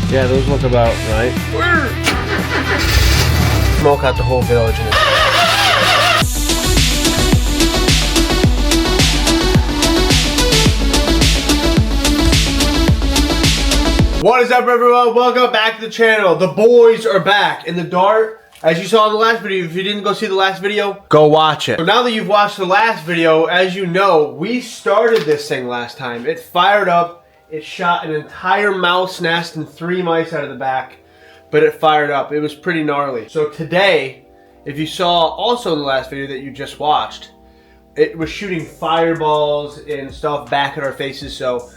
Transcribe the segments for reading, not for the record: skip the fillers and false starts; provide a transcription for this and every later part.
Yeah, those look about right. Smoke out the whole village. What is up, everyone? Welcome back to the channel. The boys are back in the dart. As you saw in the last video, if you didn't go see the last video, go watch it. So now that you've watched the last video, as you know, we started this thing last time. It fired up. It shot an entire mouse nest and 3 mice out of the back, but it fired up. It was pretty gnarly. So today, if you saw also in the last video that you just watched, it was shooting fireballs and stuff back at our faces. So,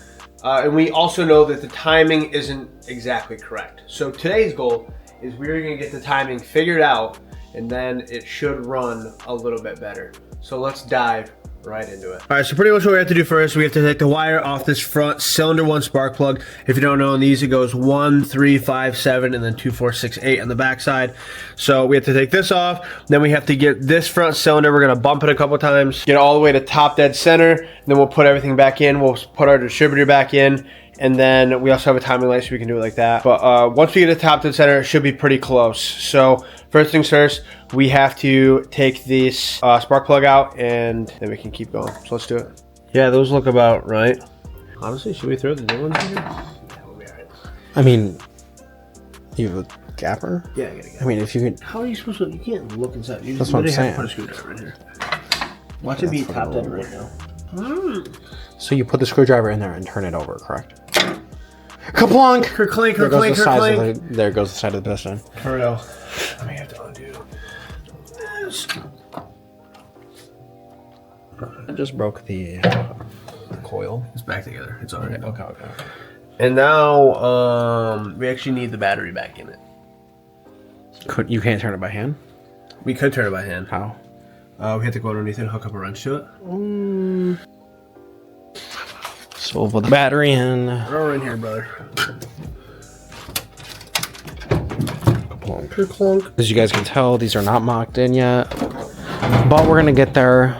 and we also know that the timing isn't exactly correct. So today's goal is we're gonna get the timing figured out, and then it should run a little bit better. So let's dive right into it. All right, so pretty much what we have to do first, we have to take the wire off this front cylinder 1 spark plug. If you don't know, in these it goes 1, 3, 5, 7, and then 2, 4, 6, 8 on the back side. So we have to take this off. Then we have to get this front cylinder, we're gonna bump it a couple times, get it all the way to top dead center, and then we'll put everything back in. We'll put our distributor back in, and then we also have a timing light, so we can do it like that. But once we get it top dead center, it should be pretty close. So first things first, we have to take this spark plug out, and then we can keep going. So let's do it. Yeah, those look about right. Honestly, should we throw the new ones in here? Yeah, we'll be all right. I mean, you have a gapper? Yeah, I gotta get it. I mean, if you could... How are you supposed to... You can't look inside. You That's just what I'm literally have saying. to put a screwdriver in here. Watch it be top dead right now. So you put the screwdriver in there and turn it over, correct? Kaplunk! Kerclink, There goes kerclink, the size kerclink. of the, there goes the side of the piston. For real. I may have to undo this. I just broke the coil. It's back together. It's all right. Okay. And now, we actually need the battery back in it. You can't turn it by hand? We could turn it by hand. How? We have to go underneath it and hook up a wrench to it. So we'll put the battery in. Throw her in here, brother. Clunk. As you guys can tell, these are not mocked in yet, but we're gonna get there.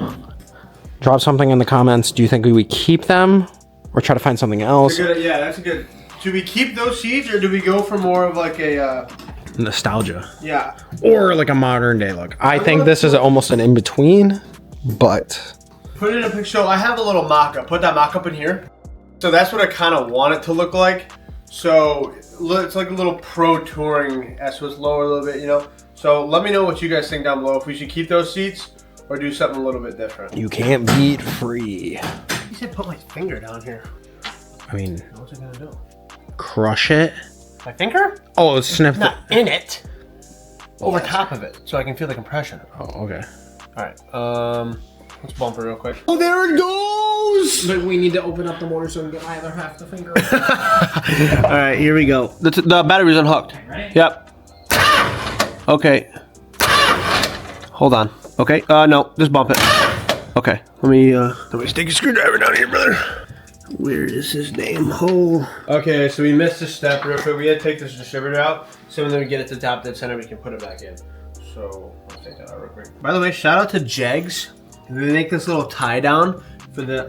Drop something in the comments. Do you think we would keep them or try to find something else? Yeah, that's a good. Do we keep those seats, or do we go for more of like a Nostalgia. Yeah. Or like a modern day look. I think this is almost an in-between, but... Put it in a picture. So I have a little mock-up. Put that mock-up in here. So that's what I kind of want it to look like. So it's like a little pro touring, so it's lower a little bit, you know? So let me know what you guys think down below. If we should keep those seats or do something a little bit different. You can't beat free. You said put my finger down here. I mean... What's it gonna do? Crush it. My finger? Oh, snip Not in it. Over What? top of it, so I can feel the compression. Oh, okay. All right. Let's bump it real quick. Oh, there it goes! But we need to open up the motor so we can get my other half the finger. All right, here we go. The battery's unhooked. Ready? Yep. Okay. Hold on. Okay. No, just bump it. Okay. Let me stick a screwdriver down here, brother. Where is his damn hole? Okay, so we missed a step real quick. We had to take this distributor out, so when we get it to top dead center, we can put it back in. So let's take that out real quick. By the way, shout out to Jegs. They make this little tie down for the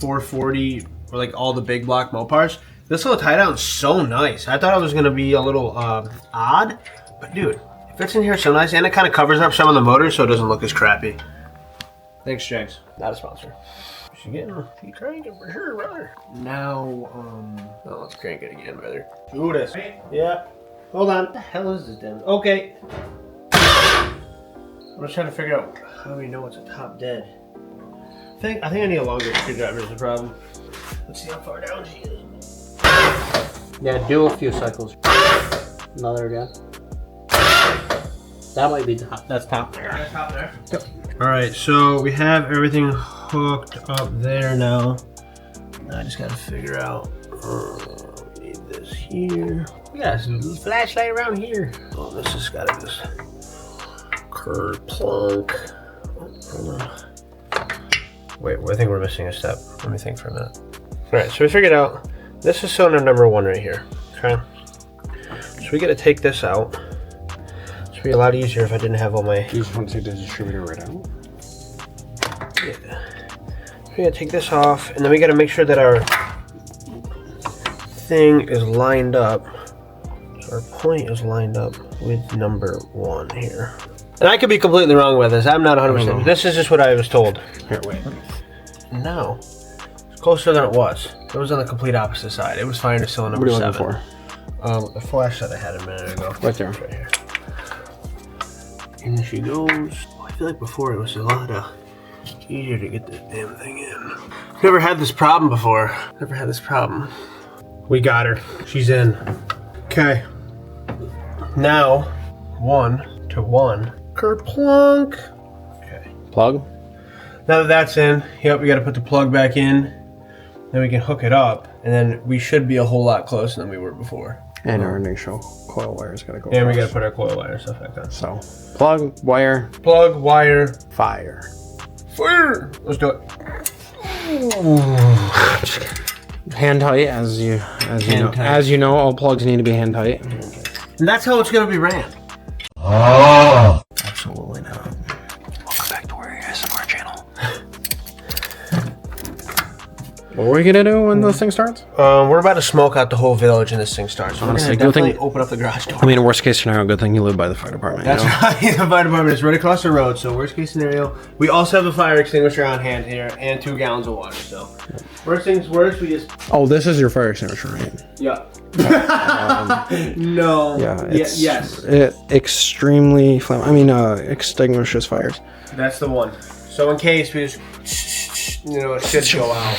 440 or like all the big block Mopars. This little tie down is so nice. I thought it was gonna be a little odd, but dude, it fits in here so nice, and it kind of covers up some of the motors so it doesn't look as crappy. Thanks, Jegs. Not a sponsor. She's getting keep cranking for sure, brother. Now, oh, let's crank it again, brother. Do this. Yeah. Hold on. What the hell is this damn? Okay. I'm just trying to figure out how we know it's a top dead. I think I need a longer screwdriver is the problem. Let's see how far down she is. Yeah, do a few cycles. Another again. That might be top. That's top there. That's top there. Yep. All right, so we have everything hooked up there now. I just gotta figure out. We need this here. We got a flashlight around here. Oh, this has gotta just plunk. Hold on. Wait, I think we're missing a step. Let me think for a minute. All right, so we figured out this is cylinder number 1 right here. Okay. So we gotta take this out. It'd be a lot easier if I didn't have all my... You just want to take the distributor right out? Yeah. We gotta take this off, and then we gotta make sure that our thing is lined up our point is lined up with number 1 here. And I could be completely wrong with this. I'm not 100%. This is just what I was told. Here, wait. No. It's closer than it was. It was on the complete opposite side. It was firing a cylinder number 7. What are you looking for? The flash that I had a minute ago. Right there. Right here. And she goes. Oh, I feel like before it was a lot easier to get this damn thing in. Never had this problem before. Never had this problem. We got her. She's in. Okay. Now, 1 to 1. Kerplunk. Okay. Plug? Now that that's in, yep, we got to put the plug back in. Then we can hook it up, and then we should be a whole lot closer than we were before. And our initial coil wire's gotta go. And we got to put our coil wire and stuff like that. So, plug, wire, Plug, wire, fire. fire. Let's do it. Hand tight, as you know, all plugs need to be hand tight. And that's how it's going to be ran. Absolutely not. Welcome back to our ASMR channel. What are we gonna do when this thing starts? We're about to smoke out the whole village and this thing starts. So Honestly, we're good gonna thing- open up the garage door. I mean, worst case scenario, good thing you live by the fire department. That's you know? right. The fire department is right across the road. So worst case scenario, we also have a fire extinguisher on hand here and 2 gallons of water. So worst things worst, we just Oh, this is your fire extinguisher, right? yeah. No. Yeah. It's, yes. It extremely extinguishes fires. That's the one. So in case we just, it should go out.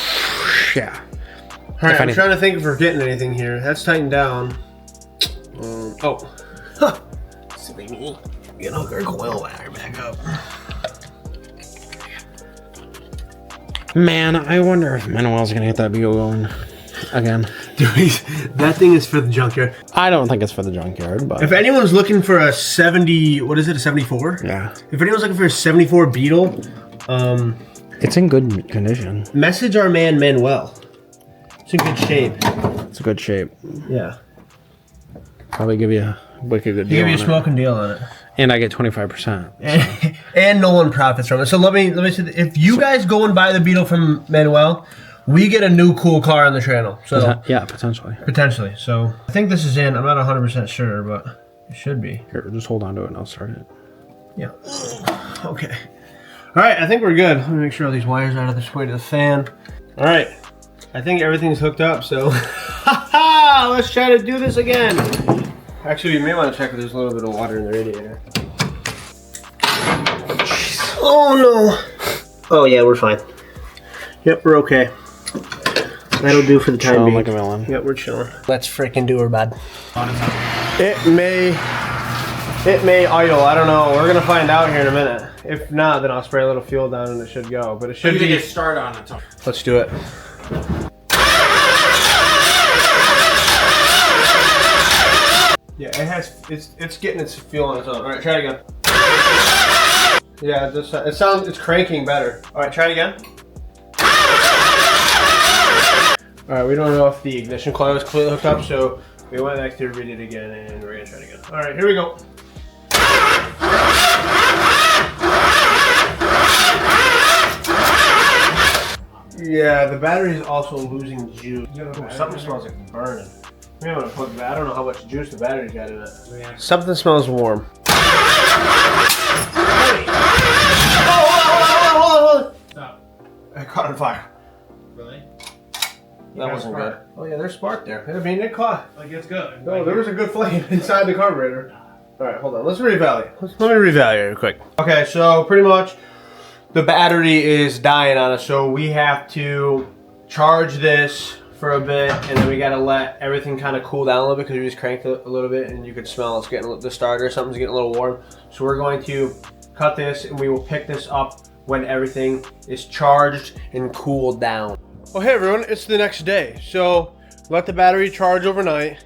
Yeah. All right, I'm trying to think if we're getting anything here. That's tightened down. Silly me. We can hook our coil wire back up. Man, I wonder if Manuel's gonna get that beagle going again. That thing is for the junkyard. I don't think it's for the junkyard, but If anyone's looking for a 70, what is it, a 74? yeah, If anyone's looking for a 74 Beetle, it's in good condition. message our man Manuel. It's in good shape. It's a good shape. Yeah. Probably give you a wicked good He deal give you a on it. smoking deal on it. And I get 25%. And Nolan profits from it. So let me say, if you guys go and buy the Beetle from Manuel, we get a new cool car on the channel. So Yeah, potentially. potentially. So I think this is in. I'm not 100% sure, but it should be. Here, just hold on to it and I'll start it. Yeah. Okay. All right. I think we're good. Let me make sure all these wires are out of this way to the fan. All right. I think everything's hooked up. So let's try to do this again. Actually, you may want to check if there's a little bit of water in the radiator. Oh no. Oh yeah, we're fine. Yep, we're okay. That'll do for the time Chilling being. like a villain. Yep, we're chilling. Let's freaking do her, bud. It may idle. I don't know. We're gonna find out here in a minute. If not, then I'll spray a little fuel down and it should go. But it should be. start on it. Let's do it. Yeah, it has. It's getting its fuel on its own. All right, try it again. Yeah, it sounds. It's cranking better. All right, try it again. All right, we don't know if the ignition coil is completely hooked up, so we went back to read it again, and we're gonna try it again. All right, here we go. Yeah, the battery is also losing juice. Ooh, something smells like burning. I don't know how much juice the battery's got in it. Yeah. Something smells warm. Hold on. Stop. I caught on fire. Really? That wasn't good. Oh yeah, there's spark there. I mean, it caught. Like it's good. No, there was a good flame inside the carburetor. All right, hold on. Let's reevaluate. Let me reevaluate real quick. Okay, so pretty much the battery is dying on us, so we have to charge this for a bit, and then we gotta let everything kind of cool down a little bit because we just cranked it a little bit, and you could smell it's getting the starter. Something's getting a little warm. So we're going to cut this, and we will pick this up when everything is charged and cooled down. Oh, hey everyone, it's the next day. So let the battery charge overnight.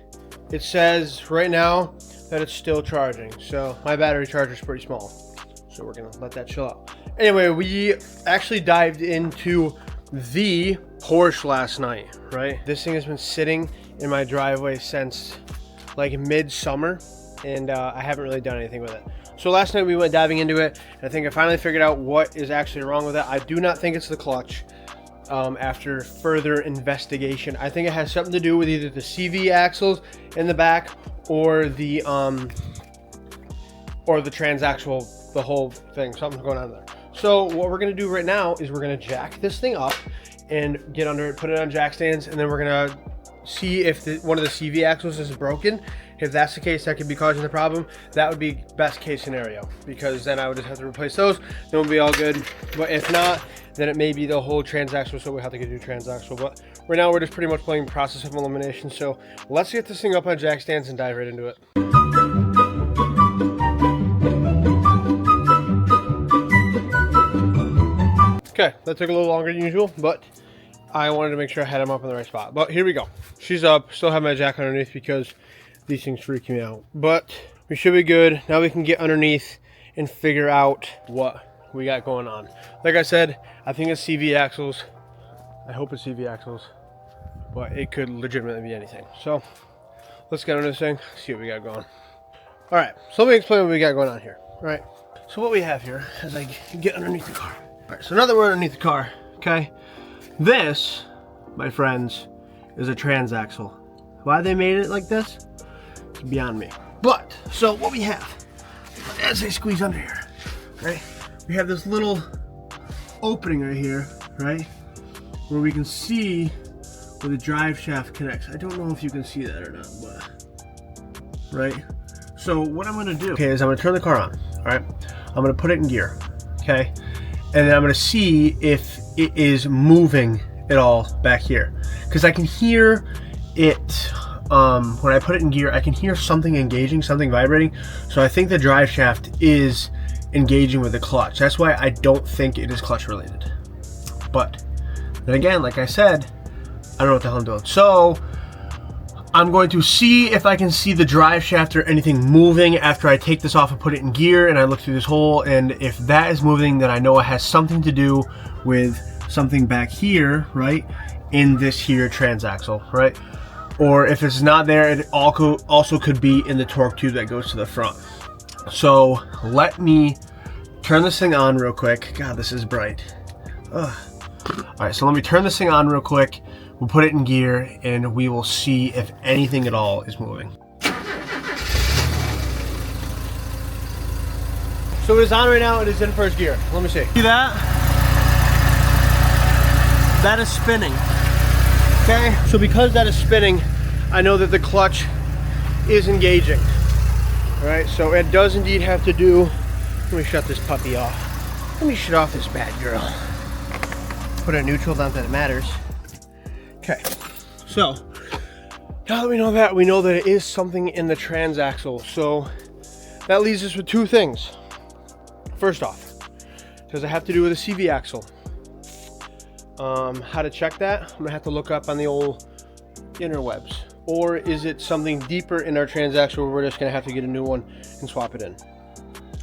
It says right now that it's still charging. So my battery charger is pretty small. So we're gonna let that chill out. Anyway, we actually dived into the Porsche last night, right? This thing has been sitting in my driveway since like mid-summer, and I haven't really done anything with it. So last night we went diving into it, and I think I finally figured out what is actually wrong with it. I do not think it's the clutch. after further investigation. I think it has something to do with either the CV axles in the back or the transaxle, the whole thing. Something's going on there. So what we're gonna do right now is we're gonna jack this thing up and get under it, put it on jack stands, and then we're gonna see if one of the CV axles is broken. If that's the case, that could be causing the problem. That would be best case scenario, because then I would just have to replace those, then we'll be all good. But if not, then it may be the whole transaxle, so we have to get a new transaxle. But right now we're just pretty much playing process of elimination. So let's get this thing up on jack stands and dive right into it. Okay, that took a little longer than usual, but I wanted to make sure I had them up in the right spot. But here we go. She's up. Still have my jack underneath because these things freak me out. But we should be good. Now we can get underneath and figure out what we got going on. Like I said, I think it's CV axles. I hope it's CV axles, but it could legitimately be anything. So let's get under this thing, see what we got going. All right, so let me explain what we got going on here. All right, so what we have here is I get underneath the car. All right, so now that we're underneath the car, okay, this, my friends, is a transaxle. Why they made it like this, it's beyond me. But, so what we have, as I squeeze under here, right, we have this little opening right here, right, where we can see where the drive shaft connects. I don't know if you can see that or not, but, right, so what I'm gonna do, okay, is I'm gonna turn the car on, all right, I'm gonna put it in gear, okay, and then I'm gonna see if it is moving at all back here, because I can hear it when I put it in gear. I can hear something engaging, something vibrating, so I think the drive shaft is engaging with the clutch. That's why I don't think it is clutch related. But then again, like I said, I don't know what the hell I'm doing. So I'm going to see if I can see the drive shaft or anything moving after I take this off and put it in gear and I look through this hole, and if that is moving, then I know it has something to do with something back here, right, in this here transaxle, right? Or if it's not there, it also could be in the torque tube that goes to the front. So let me turn this thing on real quick. God, this is bright. Ugh. All right, so let me turn this thing on real quick. We'll put it in gear and we will see if anything at all is moving. So it is on right now. It is in first gear. Let me see. See that? That is spinning. Okay, so because that is spinning, I know that the clutch is engaging. All right, so it does indeed have to do, let me shut this puppy off. Let me shut off this bad girl. Put it in neutral, not that it matters. Okay, so now that we know that it is something in the transaxle. So that leaves us with two things. First off, does it have to do with a CV axle? How to check that, I'm gonna have to look up on the old interwebs. Or is it something deeper in our transaxle where we're just gonna have to get a new one and swap it in?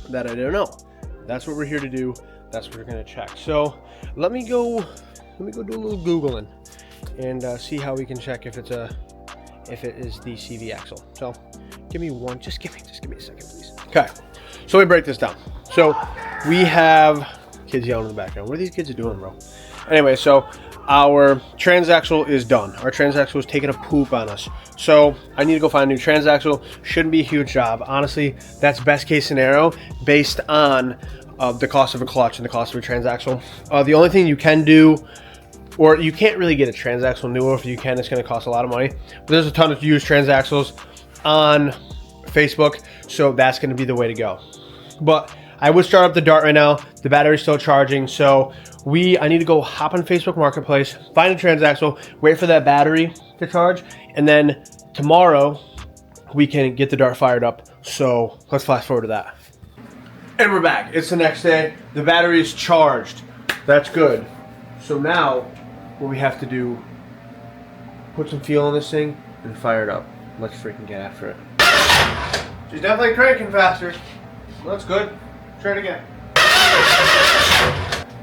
That I don't know. That's what we're here to do. That's what we're gonna check. So let me go do a little Googling and see how we can check if it is the CV axle. So give me just give me a second, please. Okay, so let me break this down. So we have kids yelling in the background. What are these kids doing, bro? Anyway, so our transaxle is done. Our transaxle is taking a poop on us. So I need to go find a new transaxle. Shouldn't be a huge job. Honestly, that's best case scenario based on the cost of a clutch and the cost of a transaxle. The only thing you can do, or you can't really get a transaxle new, or if you can, it's going to cost a lot of money. But there's a ton of used transaxles on Facebook, so that's going to be the way to go. But I would start up the Dart right now. The battery's still charging, so I need to go hop on Facebook Marketplace, find a transaxle, wait for that battery to charge, and then tomorrow we can get the Dart fired up. So let's fast forward to that. And we're back. It's the next day. The battery is charged. That's good. So now what we have to do, put some fuel in this thing and fire it up. Let's freaking get after it. She's definitely cranking faster. That's good. Try it again.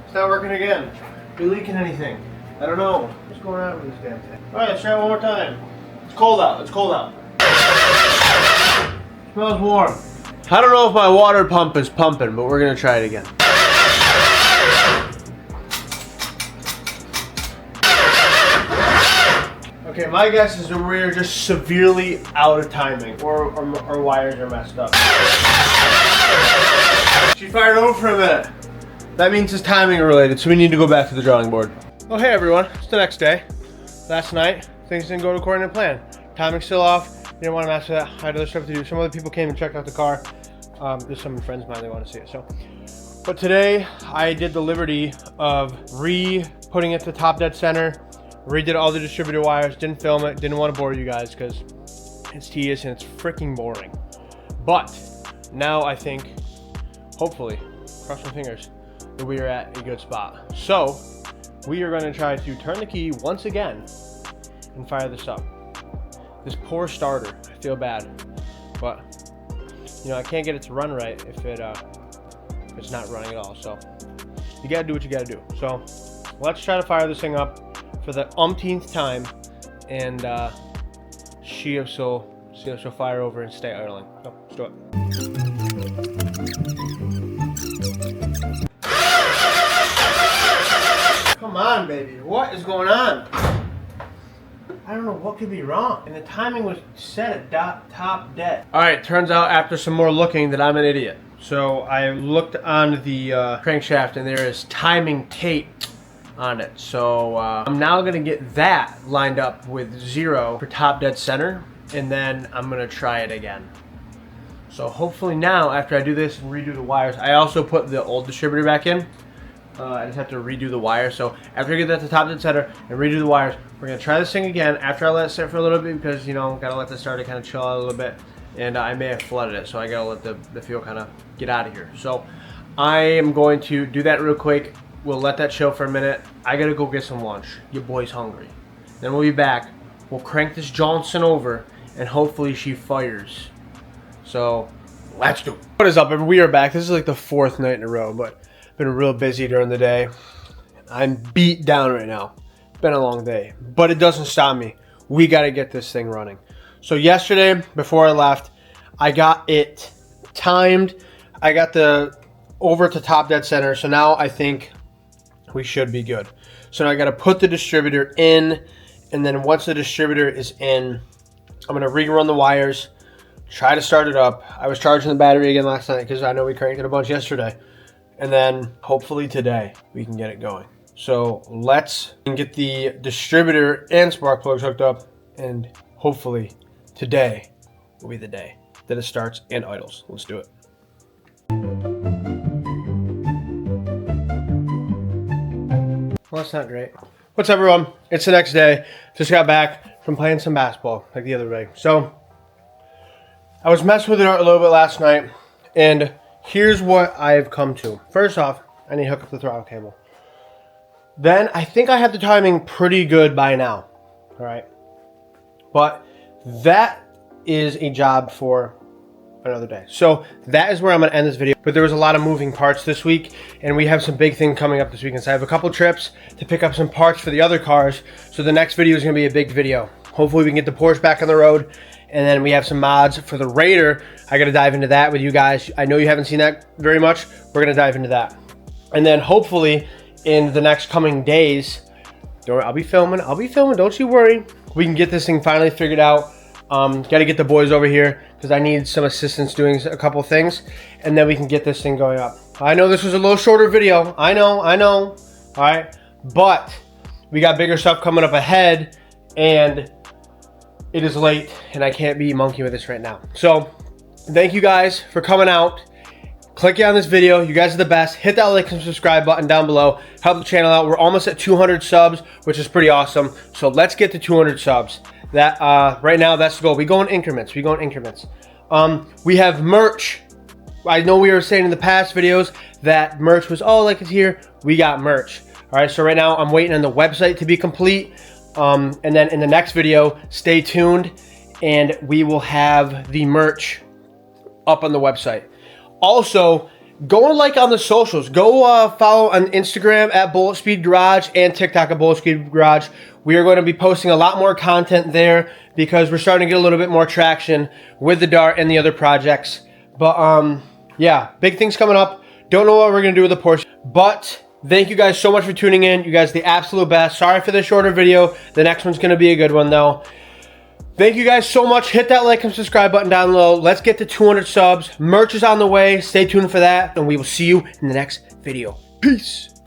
It's not working again. Are you leaking anything? I don't know. What's going on with this damn thing? Alright, let's try it one more time. It's cold out. It's cold out. It smells warm. I don't know if my water pump is pumping, but we're going to try it again. Okay, my guess is that we're just severely out of timing, or our wires are messed up. She fired over for a minute. That means it's timing related, so we need to go back to the drawing board. Oh, hey everyone, it's the next day. Last night, things didn't go according to plan. Timing's still off. Didn't want to mess with that. I had other stuff to do. Some other people came and checked out the car. There's some friends of mine, they want to see it. So, but today I did the liberty of putting it to top dead center, redid all the distributor wires, didn't film it, didn't want to bore you guys because it's tedious and it's freaking boring. But now I think, hopefully, cross my fingers, that we are at a good spot. So we are going to try to turn the key once again and fire this up. This poor starter, I feel bad, but you know, I can't get it to run right if it's not running at all. So you gotta do what you gotta do. So let's try to fire this thing up for the umpteenth time and see if she'll fire over and stay idling. So let's do it. Come on, baby, what is going on? I don't know what could be wrong. And the timing was set at top dead. All right, turns out after some more looking that I'm an idiot. So I looked on the crankshaft and there is timing tape on it. So I'm now gonna get that lined up with 0 for top dead center, and then I'm gonna try it again. So hopefully now, after I do this and redo the wires, I also put the old distributor back in. I just have to redo the wires. So after I get that to top dead center and redo the wires, we're gonna try this thing again after I let it sit for a little bit, because you know, gotta let the starter kind of chill out a little bit, and I may have flooded it, so I gotta let the fuel kind of get out of here. So I am going to do that real quick. We'll let that chill for a minute. I gotta go get some lunch. Your boy's hungry. Then we'll be back. We'll crank this Johnson over, and hopefully she fires. So let's do it. What is up, everyone? We are back. This is like the 4th night in a row, but been real busy during the day. I'm beat down right now. Been a long day, but it doesn't stop me. We got to get this thing running. So yesterday, before I left, I got it timed. I got the over to top dead center. So now I think we should be good. So now I got to put the distributor in, and then once the distributor is in, I'm going to rerun the wires, try to start it up. I was charging the battery again last night because I know we cranked it a bunch yesterday. And then hopefully today we can get it going. So let's get the distributor and spark plugs hooked up, and hopefully today will be the day that it starts and idles. Let's do it. Well, that's not great. What's up, everyone? It's the next day. Just got back from playing some basketball like the other day. So I was messing with it a little bit last night, and here's what I've come to. First off, I need to hook up the throttle cable. Then I think I have the timing pretty good by now. All right. But that is a job for another day. So that is where I'm going to end this video. But there was a lot of moving parts this week, and we have some big things coming up this weekend. So I have a couple trips to pick up some parts for the other cars. So the next video is going to be a big video. Hopefully we can get the Porsche back on the road. And then we have some mods for the Raider. I got to dive into that with you guys. I know you haven't seen that very much. We're going to dive into that. And then hopefully in the next coming days, I'll be filming. Don't you worry. We can get this thing finally figured out. Got to get the boys over here because I need some assistance doing a couple things. And then we can get this thing going up. I know this was a little shorter video. I know. All right. But we got bigger stuff coming up ahead. And it is late, and I can't be monkeying with this right now. So, thank you guys for coming out. Click on this video. You guys are the best. Hit that like and subscribe button down below. Help the channel out. We're almost at 200 subs, which is pretty awesome. So, let's get to 200 subs. That right now, that's the goal. We go in increments. We have merch. I know we were saying in the past videos that merch was, oh, like it's here. We got merch. All right, so right now, I'm waiting on the website to be complete. And then in the next video, stay tuned, and we will have the merch up on the website. Also, go and like on the socials. Go follow on Instagram at Bullet Speed Garage and TikTok at Bullet Speed Garage. We are going to be posting a lot more content there because we're starting to get a little bit more traction with the Dart and the other projects. But yeah, big things coming up. Don't know what we're going to do with the Porsche, but Thank you guys so much for tuning in. You guys are the absolute best. Sorry for the shorter video. The next one's going to be a good one, though. Thank you guys so much. Hit that like and subscribe button down below. Let's get to 200 subs. Merch is on the way. Stay tuned for that, and we will see you in the next video. Peace.